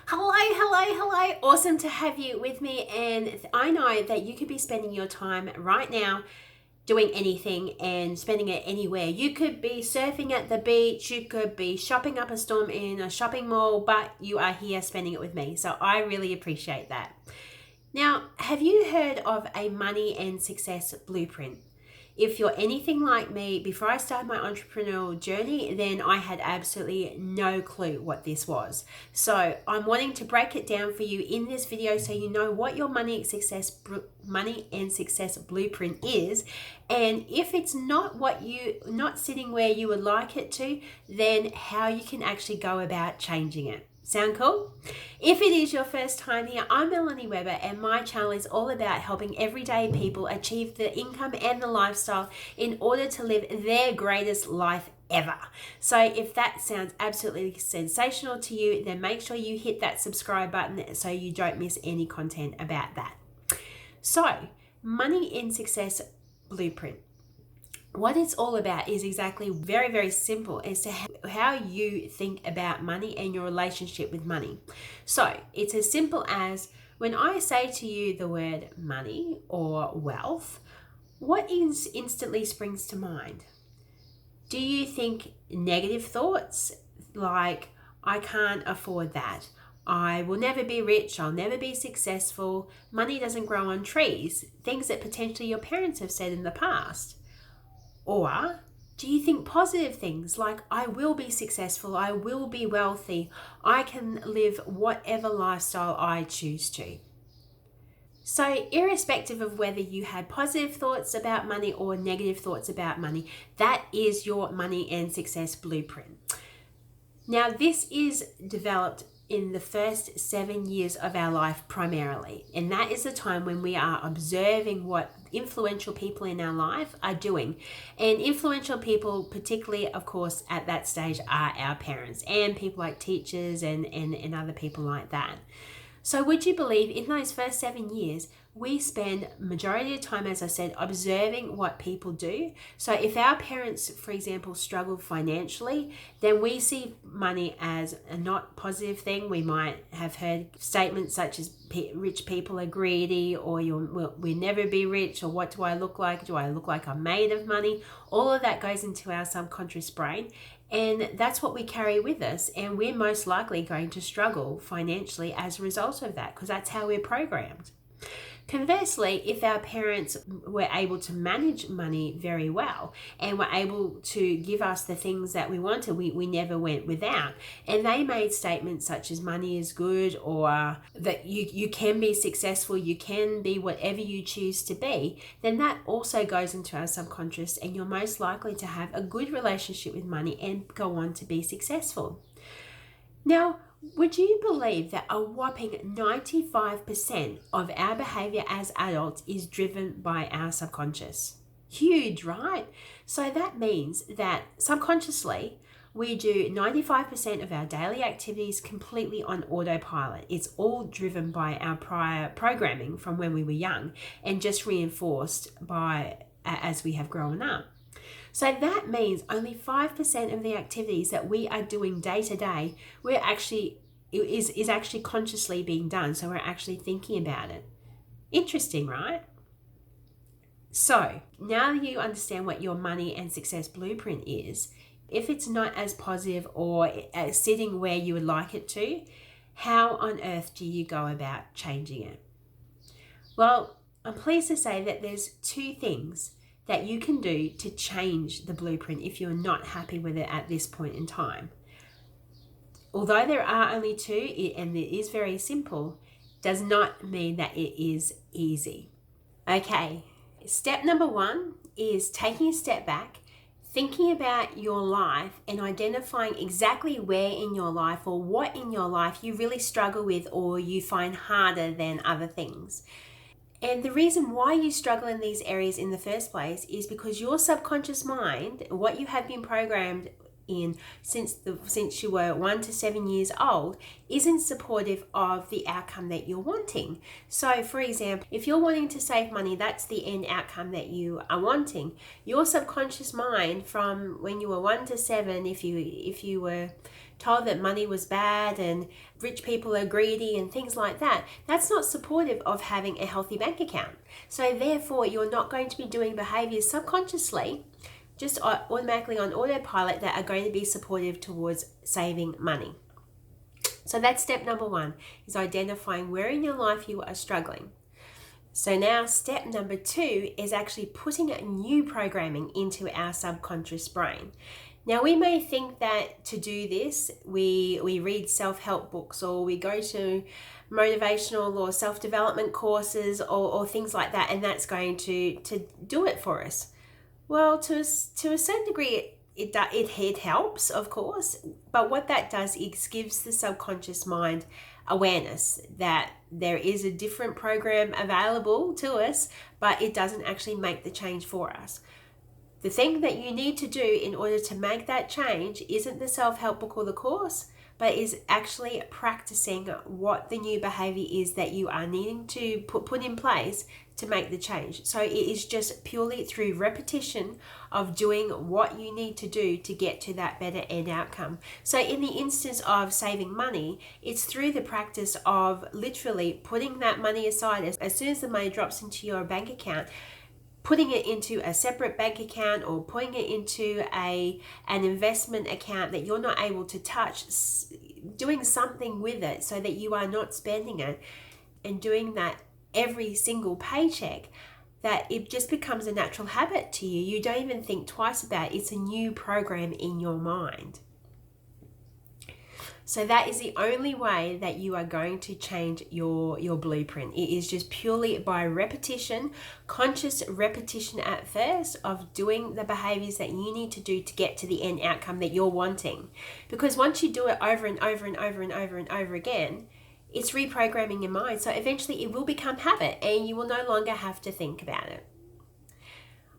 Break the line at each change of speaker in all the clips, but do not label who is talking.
Hello. Awesome to have you with me. And I know that you could be spending your time right now doing anything and spending it anywhere. You could be surfing at the beach, you could be shopping up a storm in a shopping mall, but you are here spending it with me. So I really appreciate that. Now, have you heard of a money and success blueprint? If you're anything like me, before I started my entrepreneurial journey, then I had absolutely no clue what this was. So I'm wanting to break it down for you in this video so you know what your money and success blueprint is. And if it's not sitting where you would like it to, then how you can actually go about changing it. Sound cool? If it is your first time here, I'm Melanie Weber, and my channel is all about helping everyday people achieve the income and the lifestyle in order to live their greatest life ever. So if that sounds absolutely sensational to you, then make sure you hit that subscribe button so you don't miss any content about that. So, money and success blueprint. What it's all about is exactly very simple as to how you think about money and your relationship with money. So it's as simple as when I say to you the word money or wealth, what instantly springs to mind? Do you think negative thoughts like, I can't afford that, I will never be rich, I'll never be successful, money doesn't grow on trees, things that potentially your parents have said in the past? Or do you think positive things like, I will be successful, I will be wealthy, I can live whatever lifestyle I choose to? So irrespective of whether you had positive thoughts about money or negative thoughts about money, that is your money and success blueprint. Now, this is developed in the first 7 years of our life primarily. And that is the time when we are observing what influential people in our life are doing. And influential people, particularly, of course, at that stage are our parents and people like teachers and other people like that. So would you believe in those first 7 years, we spend majority of the time, as I said, observing what people do. So if our parents, for example, struggle financially, then we see money as a not positive thing. We might have heard statements such as rich people are greedy, or we'll never be rich, or what do I look like? Do I look like I'm made of money? All of that goes into our subconscious brain. And that's what we carry with us. And we're most likely going to struggle financially as a result of that, because that's how we're programmed. Conversely, if our parents were able to manage money very well and were able to give us the things that we wanted, we never went without. And they made statements such as money is good, or that you can be successful, you can be whatever you choose to be, then that also goes into our subconscious, and you're most likely to have a good relationship with money and go on to be successful. Now, would you believe that a whopping 95% of our behavior as adults is driven by our subconscious? Huge, right? So that means that subconsciously, we do 95% of our daily activities completely on autopilot. It's all driven by our prior programming from when we were young and just reinforced as we have grown up. So that means only 5% of the activities that we are doing day to day, is actually consciously being done. So we're actually thinking about it. Interesting, right? So now you understand what your money and success blueprint is. If it's not as positive or sitting where you would like it to, how on earth do you go about changing it? Well, I'm pleased to say that there's 2 things that you can do to change the blueprint if you're not happy with it at this point in time. Although there are only 2, and it is very simple, does not mean that it is easy. Okay, step number 1 is taking a step back, thinking about your life and identifying exactly where in your life or what in your life you really struggle with or you find harder than other things. And the reason why you struggle in these areas in the first place is because your subconscious mind, what you have been programmed in since you were 1 to 7 years old, isn't supportive of the outcome that you're wanting. So for example, if you're wanting to save money, that's the end outcome that you are wanting. Your subconscious mind from when you were 1 to 7, if you were told that money was bad and rich people are greedy and things like that, that's not supportive of having a healthy bank account. So therefore, you're not going to be doing behaviors subconsciously, just automatically on autopilot, that are going to be supportive towards saving money. So that's step number 1, is identifying where in your life you are struggling. So now step number 2 is actually putting new programming into our subconscious brain. Now we may think that to do this, we read self-help books, or we go to motivational or self-development courses or things like that, and that's going to do it for us. Well, to a certain degree, it helps, of course, but what that does is gives the subconscious mind awareness that there is a different program available to us, but it doesn't actually make the change for us. The thing that you need to do in order to make that change isn't the self-help book or the course, but is actually practicing what the new behavior is that you are needing to put in place to make the change. So it is just purely through repetition of doing what you need to do to get to that better end outcome. So in the instance of saving money, it's through the practice of literally putting that money aside as soon as the money drops into your bank account, putting it into a separate bank account or putting it into an investment account that you're not able to touch, doing something with it so that you are not spending it, and doing that every single paycheck, that it just becomes a natural habit to you. You don't even think twice about it. It's a new program in your mind. So that is the only way that you are going to change your blueprint. It is just purely by repetition, conscious repetition at first, of doing the behaviors that you need to do to get to the end outcome that you're wanting. Because once you do it over and over and over and over and over again, it's reprogramming your mind. So eventually it will become habit and you will no longer have to think about it.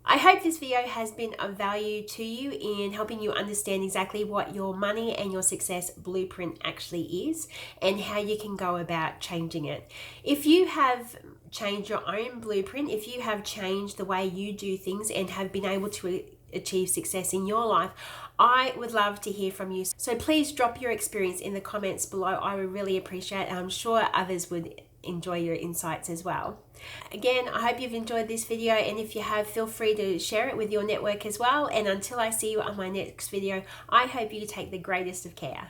I hope this video has been of value to you in helping you understand exactly what your money and your success blueprint actually is and how you can go about changing it. If you have changed your own blueprint, if you have changed the way you do things and have been able to achieve success in your life, I would love to hear from you. So please drop your experience in the comments below. I would really appreciate it. I'm sure others would enjoy your insights as well. Again, I hope you've enjoyed this video, and if you have, feel free to share it with your network as well. And until I see you on my next video, I hope you take the greatest of care.